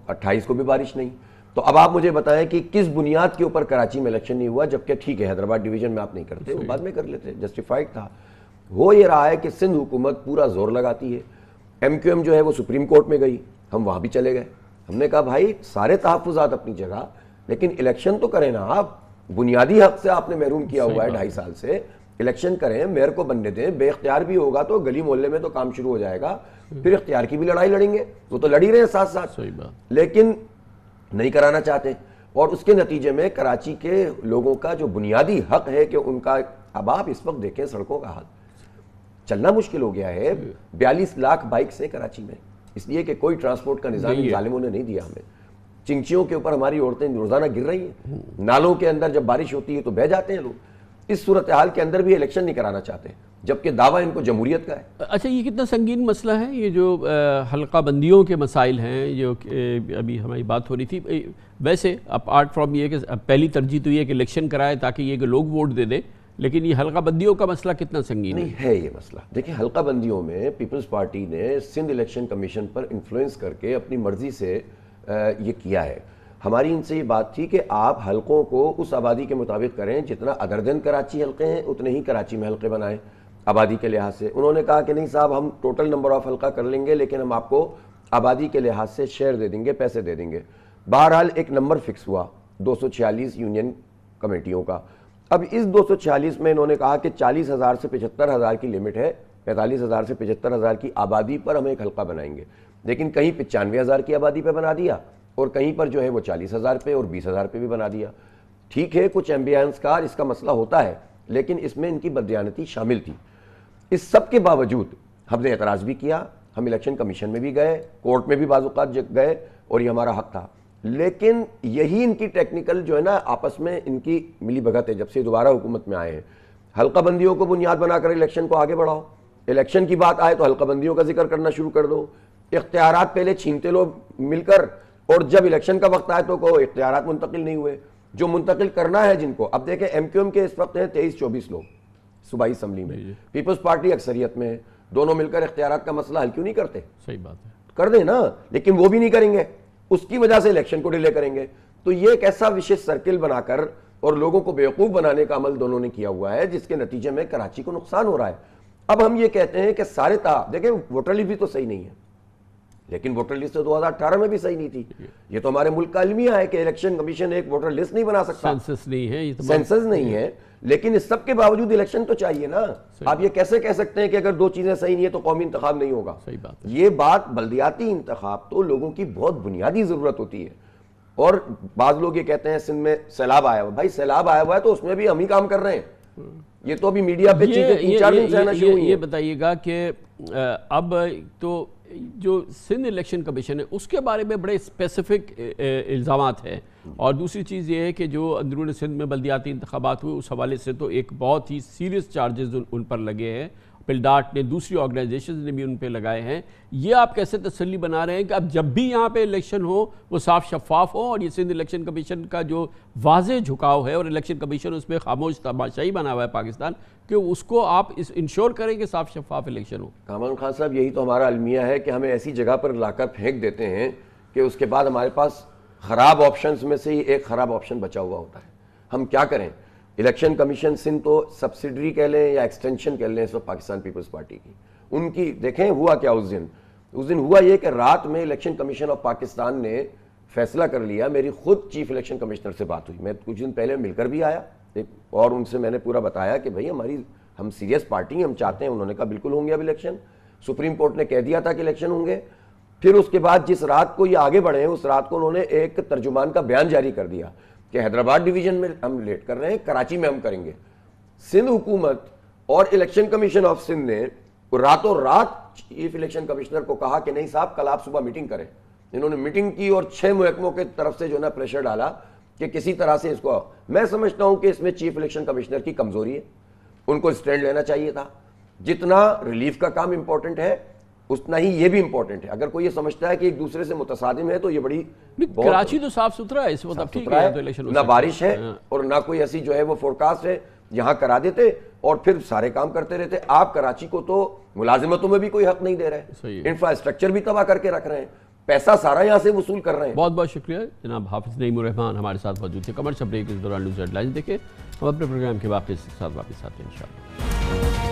28 کو بھی بارش نہیں. تو اب آپ مجھے بتائیں کہ کس بنیاد کے اوپر کراچی میں الیکشن نہیں ہوا, جبکہ ٹھیک ہے حیدرآباد ڈویژن میں آپ نہیں کرتے, وہ بعد میں کر لیتے, جسٹیفائڈ تھا. ہو یہ رہا ہے کہ سندھ حکومت پورا زور لگاتی ہے. ایم کیو ایم جو ہے وہ سپریم کورٹ میں گئی, ہم وہاں بھی چلے گئے. ہم نے کہا بھائی سارے تحفظات اپنی جگہ, لیکن الیکشن تو کریں نا آپ. بنیادی حق سے آپ نے محروم کیا ہوا ہے 2.5 سال سے. الیکشن کریں, میئر کو بننے دیں, بے اختیار بھی ہوگا تو گلی محلے میں تو کام شروع ہو جائے گا. پھر اختیار کی بھی لڑائی لڑیں گے, وہ تو لڑ ہی رہے ہیں ساتھ ساتھ, لیکن نہیں کرانا چاہتے. اور اس کے نتیجے میں کراچی کے لوگوں کا جو بنیادی حق ہے کہ ان کا, اب آپ اس وقت دیکھیں سڑکوں کا حال, چلنا مشکل ہو گیا ہے. 42 لاکھ بائکس ہیں کراچی میں, اس لیے کہ کوئی ٹرانسپورٹ کا نظام ان ظالموں نے نہیں دیا ہمیں. چنچیوں کے اوپر ہماری عورتیں روزانہ گر رہی ہیں, نالوں کے اندر جب بارش ہوتی ہے تو بہہ جاتے ہیں لوگ. اس صورتحال کے اندر بھی الیکشن نہیں کرانا چاہتے, جبکہ دعویٰ ان کو جمہوریت کا ہے. اچھا, یہ کتنا سنگین مسئلہ ہے یہ جو حلقہ بندیوں کے مسائل ہیں جو ابھی ہماری بات ہو رہی تھی. ویسے اپارٹ فرام یہ کہ پہلی ترجیح تو یہ کہ الیکشن کرائے تاکہ یہ کہ لوگ ووٹ دے دیں, لیکن یہ حلقہ بندیوں کا مسئلہ کتنا سنگین ہے یہ مسئلہ. دیکھیں حلقہ بندیوں میں پیپلز پارٹی نے سندھ الیکشن کمیشن پر انفلوئنس کر کے اپنی مرضی سے یہ کیا ہے. ہماری ان سے یہ بات تھی کہ آپ حلقوں کو اس آبادی کے مطابق کریں جتنا ادر دین کراچی حلقے ہیں, اتنے ہی کراچی میں حلقے بنائیں آبادی کے لحاظ سے. انہوں نے کہا کہ نہیں صاحب ہم ٹوٹل نمبر آف حلقہ کر لیں گے, لیکن ہم آپ کو آبادی کے لحاظ سے شیئر دے دیں گے, پیسے دے دیں گے. بہرحال ایک نمبر فکس ہوا 246 یونین کمیٹیوں کا. اب اس 246 میں انہوں نے کہا کہ 40,000 سے 75,000 کی لمٹ ہے, 45,000 سے 75,000 کی آبادی پر ہم ایک حلقہ بنائیں گے. لیکن کہیں 95,000 کی آبادی پہ بنا دیا اور کہیں پر جو ہے وہ 40,000 پہ اور 20,000 پہ بھی بنا دیا. ٹھیک ہے کچھ ایمبیانس کا اس کا مسئلہ ہوتا ہے, لیکن اس میں ان کی بددیانتی شامل تھی. اس سب کے باوجود ہم نے اعتراض بھی کیا, ہم الیکشن کمیشن میں بھی گئے, کورٹ میں بھی بعض اوقات گئے اور یہ ہمارا حق تھا. لیکن یہی ان کی ٹیکنیکل جو ہے نا آپس میں ان کی ملی بھگت ہے جب سے دوبارہ حکومت میں آئے ہیں. حلقہ بندیوں کو بنیاد بنا کر الیکشن کو آگے بڑھاؤ, الیکشن کی بات آئے تو حلقہ بندیوں کا ذکر کرنا شروع کر دو, اختیارات پہلے چھینتے لو مل کر, اور جب الیکشن کا وقت آئے تو کوئی اختیارات منتقل نہیں ہوئے جو منتقل کرنا ہے جن کو. اب دیکھیں ایم کیو ایم کے اس وقت ہیں 23-24 لوگ صوبائی اسمبلی میں, پیپلز پارٹی اکثریت میں ہے, دونوں مل کر اختیارات کا مسئلہ حل کیوں نہیں کرتے؟ صحیح بات ہے, کر دیں نا, لیکن وہ بھی نہیں کریں گے, اس کی وجہ سے الیکشن کو ڈیلے کریں گے. تو یہ ایک ایسا وشیش سرکل بنا کر اور لوگوں کو بیوقوف بنانے کا عمل دونوں نے کیا ہوا ہے, جس کے نتیجے میں کراچی کو نقصان ہو رہا ہے. اب ہم یہ کہتے ہیں کہ سارے دیکھیں ووٹر لسٹ بھی تو صحیح نہیں ہے, لیکن ووٹر لسٹ تو 2018 میں بھی صحیح نہیں تھی. یہ تو ہمارے ملک کا المیہ ہے کہ الیکشن کمیشن ایک ووٹر لسٹ نہیں بنا سکتا, سینسس نہیں ہے, سینسس نہیں ہے, لیکن اس سب کے باوجود الیکشن تو چاہیے نا. آپ یہ کیسے کہہ سکتے ہیں کہ اگر 2 چیزیں صحیح نہیں ہے تو قومی انتخاب نہیں ہوگا؟ صحیح بات ہے. یہ بات بلدیاتی انتخاب تو لوگوں کی بہت بنیادی ضرورت ہوتی ہے. اور بعض لوگ یہ کہتے ہیں سندھ میں سیلاب آیا ہوا, بھائی سیلاب آیا ہوا ہے تو اس میں بھی ہم ہی کام کر رہے ہیں. یہ تو ابھی میڈیا پہ چیزیں 3-4 دن سے آنا شروع ہوئی ہیں. یہ بتائیے گا کہ اب تو جو سندھ الیکشن کمیشن ہے اس کے بارے میں بڑے اسپیسیفک الزامات ہیں, اور دوسری چیز یہ ہے کہ جو اندرون سندھ میں بلدیاتی انتخابات ہوئے اس حوالے سے تو ایک بہت ہی سیریس چارجز ان پر لگے ہیں, پلڈاٹ نے دوسری آرگنائزیشنز نے بھی ان پہ لگائے ہیں. یہ آپ کیسے تسلی بنا رہے ہیں کہ اب جب بھی یہاں پہ الیکشن ہو وہ صاف شفاف ہو, اور یہ سندھ الیکشن کمیشن کا جو واضح جھکاؤ ہے, اور الیکشن کمیشن اس میں خاموش تماشائی بنا ہوا ہے پاکستان, کہ اس کو آپ انشور کریں کہ صاف شفاف الیکشن ہو؟ کامران خان صاحب, یہی تو ہمارا المیہ ہے کہ ہمیں ایسی جگہ پر لا کر پھینک دیتے ہیں کہ اس کے بعد ہمارے پاس خراب آپشنز میں سے ہی ایک خراب آپشن بچا ہوا ہوتا ہے. ہم کیا کریں؟ الیکشن کمیشن سندھ تو سبسیڈری کہہ لیں یا ایکسٹینشن کہہ لیں اس وقت پاکستان پیپلز پارٹی کی, ان کی دیکھیں ہوا کیا اس دن ہوا یہ کہ رات میں الیکشن کمیشن آف پاکستان نے فیصلہ کر لیا. میری خود چیف الیکشن کمشنر سے بات ہوئی, میں کچھ دن پہلے مل کر بھی آیا اور ان سے میں نے پورا بتایا کہ بھائی ہم سیریس پارٹی ہیں, ہم چاہتے ہیں. انہوں نے کہا بالکل ہوں گے اب الیکشن, سپریم کورٹ نے کہہ دیا تھا کہ الیکشن ہوں گے. پھر اس کے بعد جس رات کو یہ آگے بڑھے ہیں اس رات کو انہوں نے ایک ترجمان کا بیان جاری کر دیا کہ حیدرآباد ڈویژن میں ہم لیٹ کر رہے ہیں, کراچی میں ہم کریں گے. سندھ حکومت اور الیکشن کمیشن آف سندھ نے راتوں رات چیف الیکشن کمشنر کو کہا کہ نہیں صاحب کل آپ صبح میٹنگ کریں. انہوں نے میٹنگ کی اور 6 محکموں کے طرف سے جو ہے نا پریشر ڈالا کہ کسی طرح سے اس کو. میں سمجھتا ہوں کہ اس میں چیف الیکشن کمشنر کی کمزوری ہے, ان کو اسٹینڈ لینا چاہیے تھا. جتنا ریلیف کا کام امپورٹنٹ ہے اتنا ہی یہ بھی امپورٹنٹ ہے. اگر کوئی یہ سمجھتا ہے کہ ایک دوسرے سے متصادم ہے تو یہ بڑی کراچی تو صاف ستھرا ہے اس وقت, اب ٹھیک ہے, نہ بارش ہے اور نہ کوئی ایسی جو ہے وہ فورکاسٹ ہے. یہاں کرا دیتے اور پھر سارے کام کرتے رہتے. آپ کراچی کو تو ملازمتوں میں بھی کوئی حق نہیں دے رہے, انفراسٹرکچر بھی تباہ کر کے رکھ رہے ہیں, پیسہ سارا یہاں سے وصول کر رہے ہیں. بہت بہت شکریہ جناب حافظ نعیم الرحمان ہمارے ساتھ موجود تھے. کمرشل بریک اس دوران نیوز ہیڈ لائنز دیکھیں. ہم اپنے پروگرام کے واقعے کے ساتھ واپس آتے ہیں انشاءاللہ.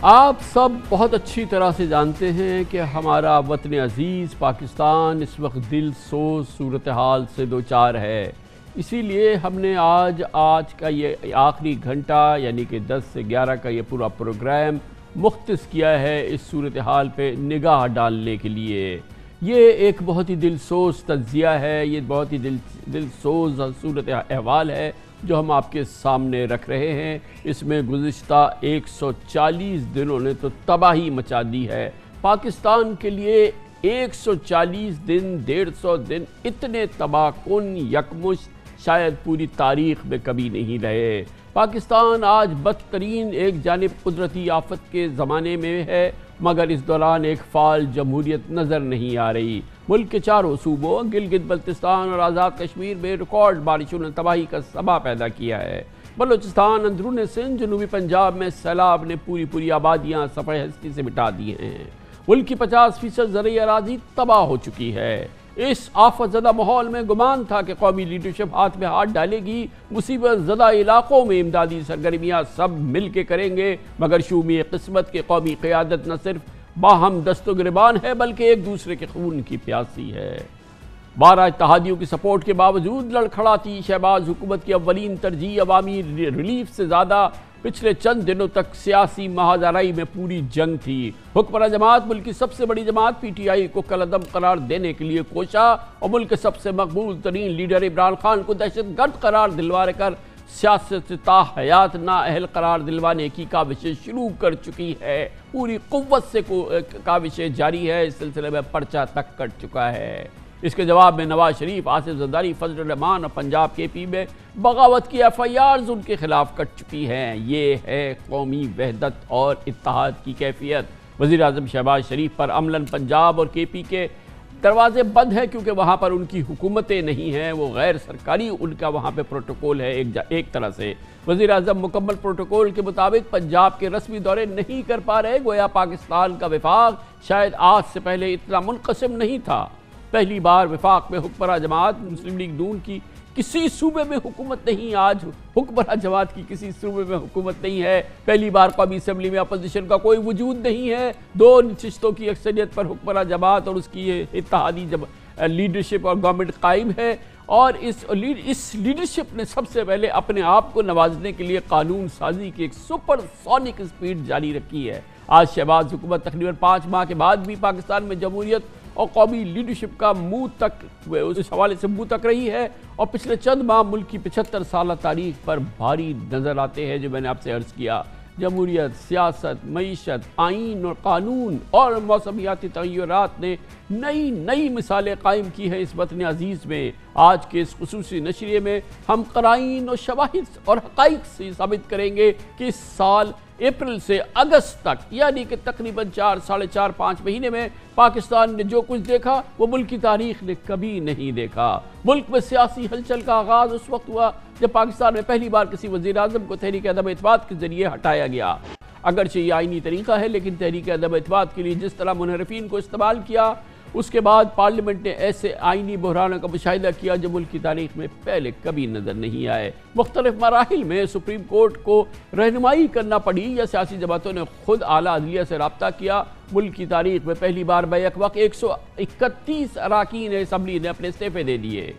آپ سب بہت اچھی طرح سے جانتے ہیں کہ ہمارا وطن عزیز پاکستان اس وقت دل سوز صورتحال سے دوچار ہے. اسی لیے ہم نے آج کا یہ آخری گھنٹہ یعنی کہ 10 سے 11 کا یہ پورا پروگرام مختص کیا ہے اس صورتحال پہ نگاہ ڈالنے کے لیے. یہ ایک بہت ہی دل سوز تجزیہ ہے, یہ بہت ہی دل سوز صورت احوال ہے جو ہم آپ کے سامنے رکھ رہے ہیں. اس میں گزشتہ 140 دنوں نے تو تباہی مچا دی ہے. پاکستان کے لیے 140 دن 150 دن اتنے تباہ کن یکمشت شاید پوری تاریخ میں کبھی نہیں رہے. پاکستان آج بدترین ایک جانب قدرتی آفت کے زمانے میں ہے, مگر اس دوران ایک فعال جمہوریت نظر نہیں آ رہی. ملک کے چاروں صوبوں گلگت بلتستان اور آزاد کشمیر میں ریکارڈ بارشوں نے تباہی کا سبا پیدا کیا ہے. بلوچستان, اندرون سندھ, جنوبی پنجاب میں سیلاب نے پوری آبادیاں صفحہ ہستی سے مٹا دی ہیں. ملک کی 50% زرعی اراضی تباہ ہو چکی ہے. اس آفت زدہ ماحول میں گمان تھا کہ قومی لیڈرشپ ہاتھ میں ہاتھ ڈالے گی, مصیبت زدہ علاقوں میں امدادی سرگرمیاں سب مل کے کریں گے, مگر شومی قسمت کے قومی قیادت نہ صرف باہم دست و گریبان ہے بلکہ ایک دوسرے کے خون کی پیاسی ہے. 12 اتحادیوں کی سپورٹ کے باوجود لڑکھڑاتی شہباز حکومت کی اولین ترجیح عوامی ریلیف سے زیادہ پچھلے چند دنوں تک سیاسی محاذرائی میں پوری جنگ تھی. حکمراں جماعت ملک کی سب سے بڑی جماعت پی ٹی آئی کو کالعدم قرار دینے کے لیے کوشاں اور ملک کے سب سے مقبول ترین لیڈر عمران خان کو دہشت گرد قرار دلوا کر سیاست سے تاحیات نااہل قرار دلوانے کی کاوشیں شروع کر چکی ہے. پوری قوت سے کاوشیں جاری ہے. اس سلسلے میں پرچہ تک کٹ چکا ہے. اس کے جواب میں نواز شریف, آصف زرداری, فضل الرحمان اور پنجاب کے پی میں بغاوت کی FIRs ان کے خلاف کٹ چکی ہیں. یہ ہے قومی وحدت اور اتحاد کی کیفیت. وزیر اعظم شہباز شریف پر عملاً پنجاب اور کے پی کے دروازے بند ہیں کیونکہ وہاں پر ان کی حکومتیں نہیں ہیں. وہ غیر سرکاری ان کا وہاں پہ پروٹوکول ہے ایک طرح سے. وزیر اعظم مکمل پروٹوکول کے مطابق پنجاب کے رسمی دورے نہیں کر پا رہے. گویا پاکستان کا وفاق شاید آج سے پہلے اتنا منقسم نہیں تھا. پہلی بار وفاق میں حکمراں جماعت مسلم لیگ نون کی کسی صوبے میں حکومت نہیں. آج حکمراں جماعت کی کسی صوبے میں حکومت نہیں ہے. پہلی بار قومی اسمبلی میں اپوزیشن کا کوئی وجود نہیں ہے. 2 نشستوں کی اکثریت پر حکمراں جماعت اور اس کی اتحادی لیڈرشپ اور گورنمنٹ قائم ہے. اور اس لیڈرشپ نے سب سے پہلے اپنے آپ کو نوازنے کے لیے قانون سازی کی ایک سپر سونک سپیڈ جاری رکھی ہے. آج شہباز حکومت تقریباً 5 ماہ کے بعد بھی پاکستان میں جمہوریت اور قومی لیڈرشپ کا منہ تک اس حوالے سے منہ تک رہی ہے. اور پچھلے چند ماہ ملک کی 75 سالہ تاریخ پر بھاری نظر آتے ہیں. جو میں نے آپ سے عرض کیا, جمہوریت, سیاست, معیشت, آئین اور قانون اور موسمیاتی تغیرات نے نئی مثالیں قائم کی ہیں اس وطن عزیز میں. آج کے اس خصوصی نشریے میں ہم قرائن اور شواہد اور حقائق سے ثابت کریں گے کہ اس سال اپریل سے اگست تک یعنی کہ تقریباً 4-5 مہینے میں پاکستان نے جو کچھ دیکھا وہ ملک کی تاریخ نے کبھی نہیں دیکھا. ملک میں سیاسی ہلچل کا آغاز اس وقت ہوا جب پاکستان میں پہلی بار کسی وزیر اعظم کو تحریک عدم اعتماد کے ذریعے ہٹایا گیا. اگرچہ یہ آئینی طریقہ ہے لیکن تحریک عدم اعتماد کے لیے جس طرح منحرفین کو استعمال کیا, اس کے بعد پارلیمنٹ نے ایسے آئینی بحرانوں کا مشاہدہ کیا جو ملک کی تاریخ میں پہلے کبھی نظر نہیں آئے. مختلف مراحل میں سپریم کورٹ کو رہنمائی کرنا پڑی یا سیاسی جماعتوں نے خود اعلیٰ عدلیہ سے رابطہ کیا. ملک کی تاریخ میں پہلی بار بیک وقت 131 اراکین اسمبلی نے اپنے استعفے دے دیے.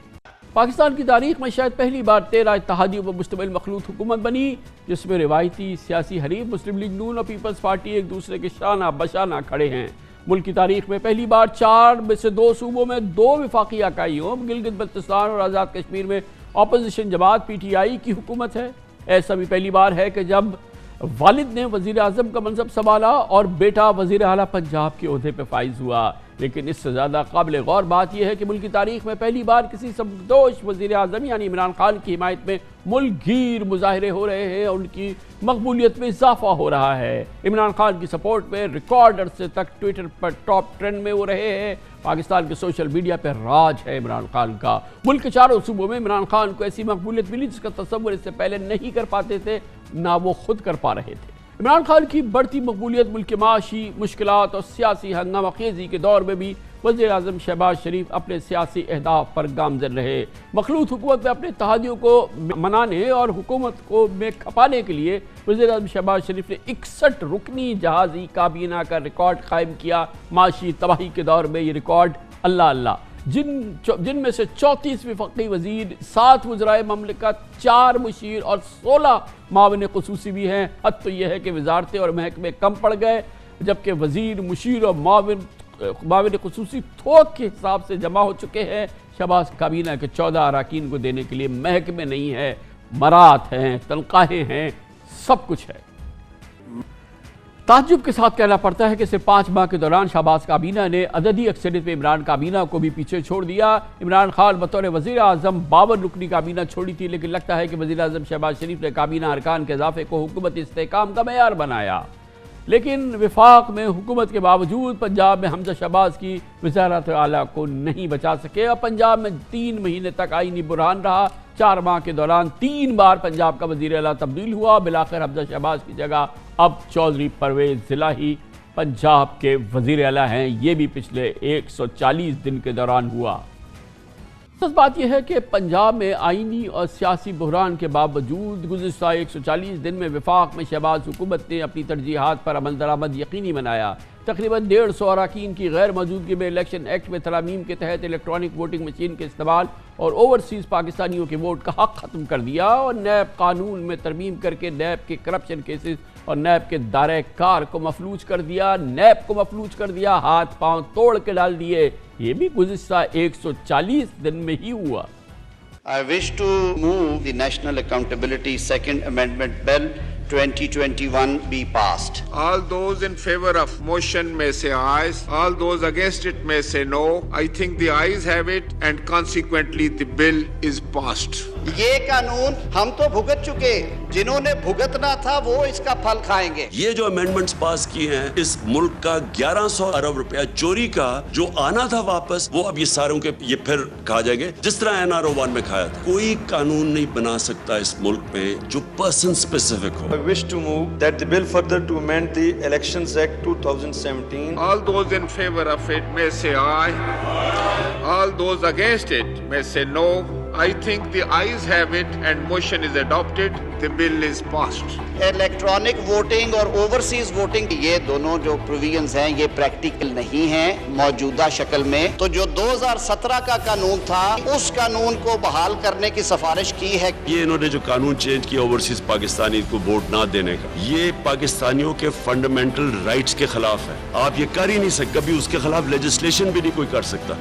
پاکستان کی تاریخ میں شاید پہلی بار 13 اتحادیوں پر مشتمل مخلوط حکومت بنی جس میں روایتی سیاسی حریف مسلم لیگ نون اور پیپلز پارٹی ایک دوسرے کے شانہ بشانہ کھڑے ہیں. ملک کی تاریخ میں پہلی بار 4 میں سے 2 صوبوں میں 2 وفاقی اکائیوں گلگت بلتستان اور آزاد کشمیر میں اپوزیشن جماعت پی ٹی آئی کی حکومت ہے۔ ایسا بھی پہلی بار ہے کہ جب والد نے وزیر اعظم کا منصب سنبھالا اور بیٹا وزیر اعلیٰ پنجاب کے عہدے پہ فائز ہوا۔ لیکن اس سے زیادہ قابل غور بات یہ ہے کہ ملک کی تاریخ میں پہلی بار کسی سبکدوش وزیر اعظم یعنی عمران خان کی حمایت میں ملک گیر مظاہرے ہو رہے ہیں اور ان کی مقبولیت میں اضافہ ہو رہا ہے۔ عمران خان کی سپورٹ میں ریکارڈ عرصے تک ٹویٹر پر ٹاپ ٹرینڈ میں وہ رہے ہیں۔ پاکستان کے سوشل میڈیا پہ راج ہے عمران خان کا۔ ملک کے چاروں صوبوں میں عمران خان کو ایسی مقبولیت ملی جس کا تصور اس سے پہلے نہیں کر پاتے تھے، نہ وہ خود کر پا رہے تھے۔ عمران خان کی بڑھتی مقبولیت ملک کے معاشی مشکلات اور سیاسی ہنگامہ خیزی کے دور میں بھی وزیر اعظم شہباز شریف اپنے سیاسی اہداف پر گامزن رہے۔ مخلوط حکومت میں اپنے اتحادیوں کو منانے اور حکومت کو میں کھپانے کے لیے وزیر اعظم شہباز شریف نے 61 رکنی جہازی کابینہ کا ریکارڈ قائم کیا۔ معاشی تباہی کے دور میں یہ ریکارڈ اللہ جن میں سے 34 وفاقی وزیر، 7 وزرائے مملکت، 4 مشیر اور 16 معاون خصوصی بھی ہیں۔ حد تو یہ ہے کہ وزارتیں اور محکمے کم پڑ گئے، جبکہ وزیر، مشیر اور معاون خصوصی تھوک کے حساب سے جمع ہو چکے ہیں۔ شہباز کابینہ کے 14 اراکین کو دینے کے لیے محکمے نہیں ہیں، مرات ہیں، تنخواہیں ہیں، سب کچھ ہے۔ تعجب کے ساتھ کہنا پڑتا ہے کہ صرف 5 ماہ کے دوران شہباز کابینہ نے عددی اکثریت میں عمران کابینہ کو بھی پیچھے چھوڑ دیا۔ عمران خان بطور وزیر اعظم 52 رکنی کابینہ چھوڑی تھی، لیکن لگتا ہے کہ وزیر اعظم شہباز شریف نے کابینہ ارکان کے اضافے کو حکومتی استحکام کا معیار بنایا۔ لیکن وفاق میں حکومت کے باوجود پنجاب میں حمزہ شہباز کی وزارت اعلیٰ کو نہیں بچا سکے اور پنجاب میں 3 مہینے تک آئینی بحران رہا۔ 4 ماہ کے دوران 3 بار پنجاب کا وزیر اعلیٰ تبدیل ہوا۔ بلاخر حمزہ شہباز کی جگہ اب چودھری پرویز ضلعی پنجاب کے وزیر اعلیٰ ہیں۔ یہ بھی پچھلے 140 دن کے دوران ہوا۔ بات یہ ہے کہ پنجاب میں آئینی اور سیاسی بحران کے باوجود گزشتہ 140 دن میں وفاق میں شہباز حکومت نے اپنی ترجیحات پر عمل درآمد یقینی بنایا۔ تقریباً 150 اراکین کی غیر موجودگی میں الیکشن ایکٹ میں ترامیم کے تحت الیکٹرانک ووٹنگ مشین کے استعمال اور اوورسیز پاکستانیوں کے ووٹ کا حق ختم کر دیا اور نیب قانون میں ترمیم کر کے نیب کے کرپشن کیسز اور نیب کے دائرہ کار کو مفلوج کر دیا، نیب کو مفلوج کر دیا، ہاتھ پاؤں توڑ کے ڈال دیے۔ یہ بھی گزشتہ 140 دن میں ہی ہوا۔ I wish to move the National Accountability Second Amendment Bill 2021 be passed. All those in favor of motion may say aye. All those against it may say no. I think the ayes have it and consequently the bill is passed. یہ قانون ہم تو بھگت چکے، جنہوں نے بھگتنا تھا وہ اس کا پھل کھائیں گے۔ یہ جو امینڈمنٹس پاس کی ہیں، اس ملک کا 1100 ارب روپیہ چوری کا جو آنا تھا واپس، وہ اب یہ ساروں کے یہ پھر کھا جائیں گے جس طرح NR01 میں کھایا تھا۔ کوئی قانون نہیں بنا سکتا اس ملک میں جو person specific who. I wish to move that the bill further to amend the Elections Act 2017. All those in favor of it may say aye. All those against it may say no. I think the ayes have it and motion is adopted. The bill is passed. Electronic voting اور overseas voting, یہ دونوں جو provisions ہیں یہ practical نہیں ہیں موجودہ شکل میں۔ تو جو 2017 کا قانون تھا اس قانون کو بحال کرنے کی سفارش کی ہے۔ یہ انہوں نے جو قانون چینج کیا اوورسیز پاکستانی کو ووٹ نہ دینے کا، یہ پاکستانیوں کے فنڈامنٹل رائٹس کے خلاف ہے۔ آپ یہ کر ہی نہیں سکتے، کبھی اس کے خلاف لیجسلیشن بھی نہیں کوئی کر سکتا۔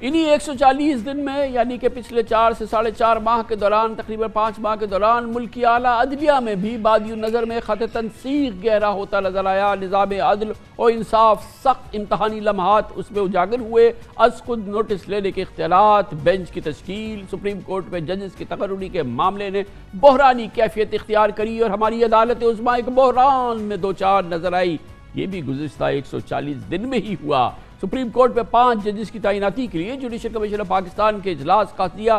انہی 140 دن میں یعنی کہ پچھلے 4 سے 4.5 ماہ کے دوران، تقریباً 5 ماہ کے دوران، ملک کی اعلیٰ عدلیہ میں بھی بادی النظر میں خط تنسیق گہرا ہوتا نظر آیا۔ نظام عدل اور انصاف سخت امتحانی لمحات اس میں اجاگر ہوئے۔ از خود نوٹس لینے کے اختیارات، بینچ کی تشکیل، سپریم کورٹ میں ججز کی تقرری کے معاملے نے بحرانی کیفیت اختیار کری اور ہماری عدالت عظمیٰ ایک بحران میں دوچار نظر آئی۔ یہ بھی گزشتہ 140 دن میں ہی ہوا۔ سپریم کورٹ میں 5 ججز کی تعیناتی کے لیے جوڈیشل کمیشن آف پاکستان کے اجلاس قاضیہ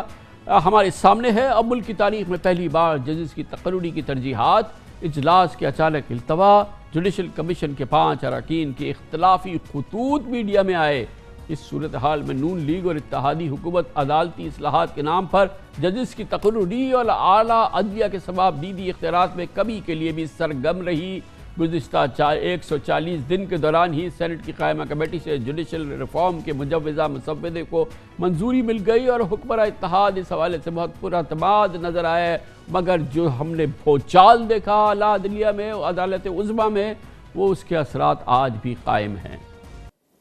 ہمارے سامنے ہے۔ اب ملک کی تاریخ میں پہلی بار ججز کی تقرری کی ترجیحات، اجلاس کے اچانک التوا، جوڈیشل کمیشن کے 5 اراکین کے اختلافی خطوط میڈیا میں آئے۔ اس صورتحال میں نون لیگ اور اتحادی حکومت عدالتی اصلاحات کے نام پر ججز کی تقرری اور اعلیٰ عدلیہ کے ثواب دیدی اختیارات میں کمی کے لیے بھی سرگرم رہی۔ گزشتہ 140 دن کے دوران ہی سینٹ کی قائمہ کمیٹی سے جوڈیشل ریفارم کے مجوزہ مسودے کو منظوری مل گئی اور حکمراں اتحاد اس حوالے سے بہت پراعتماد نظر آئے، مگر جو ہم نے بھوچال دیکھا اعلیٰ عدلیہ میں، عدالت عظمیٰ میں، وہ اس کے اثرات آج بھی قائم ہیں۔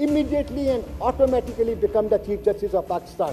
immediately and automatically become the Chief Justice of Pakistan।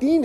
3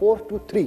4-3।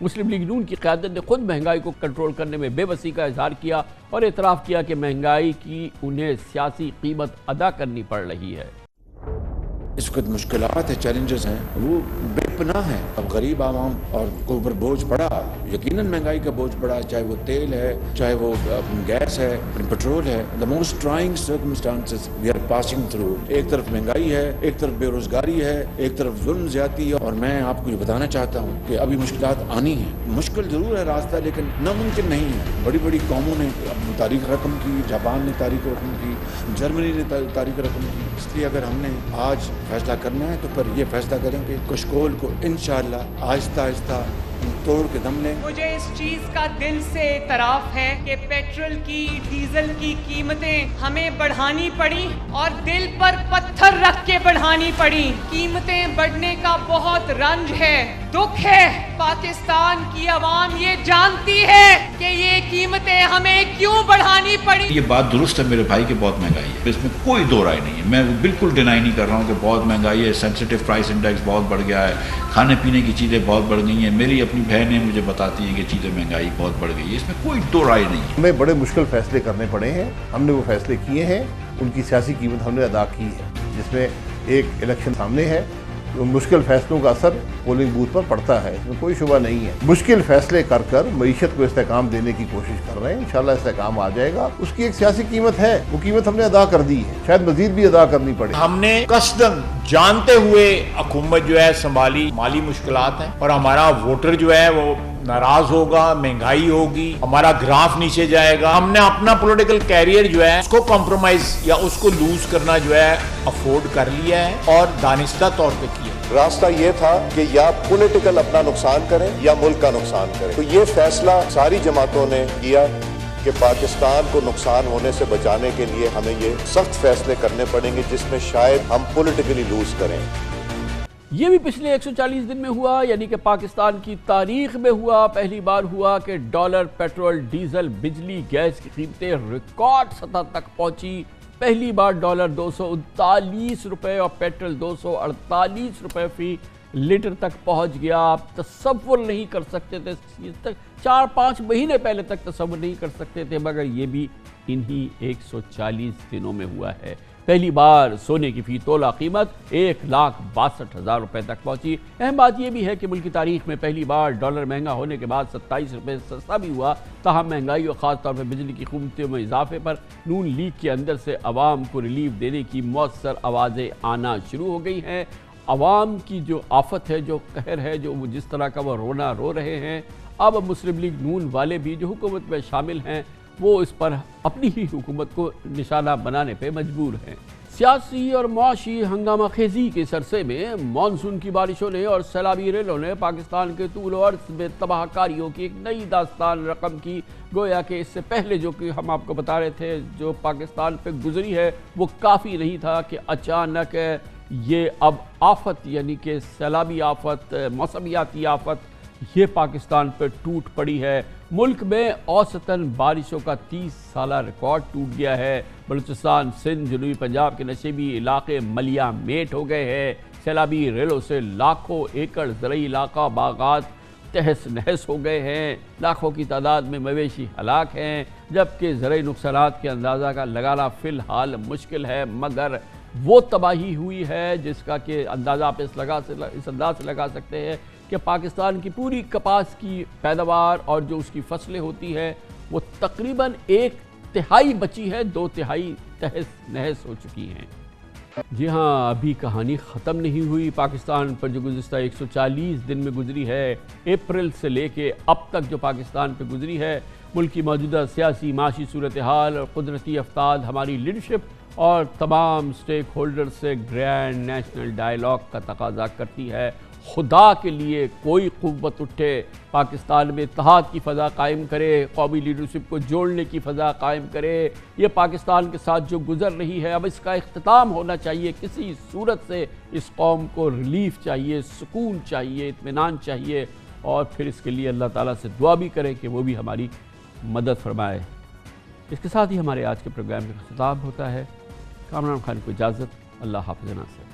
Muslim league نون کی قیادت نے خود مہنگائی کو کنٹرول کرنے میں بے بسی کا اظہار کیا اور اعتراف کیا کہ مہنگائی کی انہیں سیاسی قیمت ادا کرنی پڑ رہی ہے۔ اس وقت مشکلات ہیں، چیلنجز ہیں، وہ بے پناہ ہیں۔ اب غریب عوام اور کو اوپر بوجھ پڑا، یقیناً مہنگائی کا بوجھ پڑا، چاہے وہ تیل ہے، چاہے وہ گیس ہے، پیٹرول ہے۔ The most trying circumstances we are passing through۔ ایک طرف مہنگائی ہے، ایک طرف بے روزگاری ہے، ایک طرف ظلم زیادتی ہے، اور میں آپ کو یہ بتانا چاہتا ہوں کہ ابھی مشکلات آنی ہیں۔ مشکل ضرور ہے راستہ، لیکن ناممکن نہیں ہے۔ بڑی بڑی قوموں نے تاریخ رقم کی، جاپان نے تاریخ رقم کی، جرمنی نے تاریخ رقم کی۔ اس لیے اگر ہم نے آج فیصلہ کرنا ہے تو پھر یہ فیصلہ کریں کہ کشکول کو انشاءاللہ آہستہ آہستہ توڑ کے دم لیں۔ مجھے اس چیز کا دل سے اعتراف ہے کہ پیٹرول کی، ڈیزل کی قیمتیں ہمیں بڑھانی پڑی اور دل پر پتھر رکھ کے بڑھانی پڑی۔ قیمتیں بڑھنے کا بہت رنج ہے، دکھ ہے۔ پاکستان کی عوام یہ جانتی ہے کہ یہ قیمتیں ہمیں کیوں بڑھانی پڑی۔ یہ بات درست ہے میرے بھائی کہ بہت مہنگائی ہے، اس میں کوئی دو رائے نہیں ہے۔ میں بالکل ڈینائی نہیں کر رہا ہوں کہ بہت مہنگائی ہے، سینسٹیو پرائس انڈیکس بہت بڑھ گیا ہے، کھانے پینے کی چیزیں بہت بڑھ گئی ہیں۔ میری اپنی بہنیں مجھے بتاتی ہیں کہ چیزیں مہنگائی بہت بڑھ گئی ہے، اس میں کوئی دو رائے نہیں ہے۔ ہمیں بڑے مشکل فیصلے کرنے پڑے ہیں، ہم نے وہ فیصلے کیے ہیں، ان کی سیاسی قیمت ہم نے ادا کی ہے، جس میں ایک الیکشن سامنے ہے۔ مشکل فیصلوں کا اثر پولنگ بوتھ پر پڑتا ہے، اس میں کوئی شبہ نہیں ہے۔ مشکل فیصلے کر کر معیشت کو استحکام دینے کی کوشش کر رہے ہیں، انشاءاللہ استحکام آ جائے گا۔ اس کی ایک سیاسی قیمت ہے، وہ قیمت ہم نے ادا کر دی ہے، شاید مزید بھی ادا کرنی پڑے۔ ہم نے قصداً جانتے ہوئے حکومت جو ہے سنبھالی، مالی مشکلات ہیں، اور ہمارا ووٹر جو ہے وہ ناراض ہوگا، مہنگائی ہوگی، ہمارا گراف نیچے جائے گا۔ ہم نے اپنا پولیٹیکل کیریئر جو ہے اس کو کمپرومائز یا اس کو لوز کرنا جو ہے افورڈ کر لیا ہے اور دانستہ طور پہ کیا۔ راستہ یہ تھا کہ یا پولیٹیکل اپنا نقصان کریں یا ملک کا نقصان کریں، تو یہ فیصلہ ساری جماعتوں نے کیا کہ پاکستان کو نقصان ہونے سے بچانے کے لیے ہمیں یہ سخت فیصلے کرنے پڑیں گے جس میں شاید ہم پولیٹیکلی لوز کریں۔ یہ بھی پچھلے 140 دن میں ہوا، یعنی کہ پاکستان کی تاریخ میں ہوا، پہلی بار ہوا کہ ڈالر، پیٹرول، ڈیزل، بجلی، گیس کی قیمتیں ریکارڈ سطح تک پہنچی۔ پہلی بار ڈالر 239 روپے اور پیٹرول 248 روپے فی لیٹر تک پہنچ گیا۔ آپ تصور نہیں کر سکتے تھے، 4-5 مہینے پہلے تک تصور نہیں کر سکتے تھے، مگر یہ بھی انہی 140 دنوں میں ہوا ہے۔ پہلی بار سونے کی فی تولہ قیمت 1,62,000 روپے تک پہنچی۔ اہم بات یہ بھی ہے کہ ملک کی تاریخ میں پہلی بار ڈالر مہنگا ہونے کے بعد 27 روپے سستا بھی ہوا۔ تاہم مہنگائی اور خاص طور پر بجلی کی قیمتوں میں اضافے پر نون لیگ کے اندر سے عوام کو ریلیف دینے کی مؤثر آوازیں آنا شروع ہو گئی ہیں۔ عوام کی جو آفت ہے، جو قہر ہے، جو جس طرح کا وہ رونا رو رہے ہیں، اب مسلم لیگ نون والے بھی جو حکومت میں شامل ہیں وہ اس پر اپنی ہی حکومت کو نشانہ بنانے پہ مجبور ہیں۔ سیاسی اور معاشی ہنگامہ خیزی کے عرصے میں مانسون کی بارشوں نے اور سیلابی ریلوں نے پاکستان کے طول و عرض میں تباہ کاریوں کی ایک نئی داستان رقم کی۔ گویا کہ اس سے پہلے جو کہ ہم آپ کو بتا رہے تھے جو پاکستان پہ گزری ہے وہ کافی نہیں تھا کہ اچانک یہ اب آفت، یعنی کہ سیلابی آفت، موسمیاتی آفت، یہ پاکستان پر ٹوٹ پڑی ہے۔ ملک میں اوسطاً بارشوں کا 30 سالہ ریکارڈ ٹوٹ گیا ہے۔ بلوچستان، سندھ، جنوبی پنجاب کے نشیبی علاقے ملیاں میٹ ہو گئے ہیں۔ سیلابی ریلوں سے لاکھوں ایکڑ زرعی علاقہ باغات تہس نہس ہو گئے ہیں۔ لاکھوں کی تعداد میں مویشی ہلاک ہیں، جبکہ زرعی نقصانات کے اندازہ کا لگانا فی الحال مشکل ہے، مگر وہ تباہی ہوئی ہے جس کا کہ اندازہ آپ اس انداز سے لگا سکتے ہیں کہ پاکستان کی پوری کپاس کی پیداوار اور جو اس کی فصلیں ہوتی ہے وہ تقریباً 1/3 بچی ہے، 2/3 تہس نہس ہو چکی ہیں۔ جی ہاں، ابھی کہانی ختم نہیں ہوئی۔ پاکستان پر جو گزشتہ 140 دن میں گزری ہے، اپریل سے لے کے اب تک جو پاکستان پہ گزری ہے، ملک کی موجودہ سیاسی معاشی صورتحال اور قدرتی آفتاب ہماری لیڈرشپ اور تمام سٹیک ہولڈر سے گرینڈ نیشنل ڈائیلاگ کا تقاضا کرتی ہے۔ خدا کے لیے کوئی قوت اٹھے، پاکستان میں اتحاد کی فضا قائم کرے، قومی لیڈرشپ کو جوڑنے کی فضا قائم کرے۔ یہ پاکستان کے ساتھ جو گزر رہی ہے اب اس کا اختتام ہونا چاہیے۔ کسی صورت سے اس قوم کو ریلیف چاہیے، سکون چاہیے، اطمینان چاہیے، اور پھر اس کے لیے اللہ تعالیٰ سے دعا بھی کریں کہ وہ بھی ہماری مدد فرمائے۔ اس کے ساتھ ہی ہمارے آج کے پروگرام کا اختتام ہوتا ہے۔ کامران خان کو اجازت، اللہ حافظ ناصر۔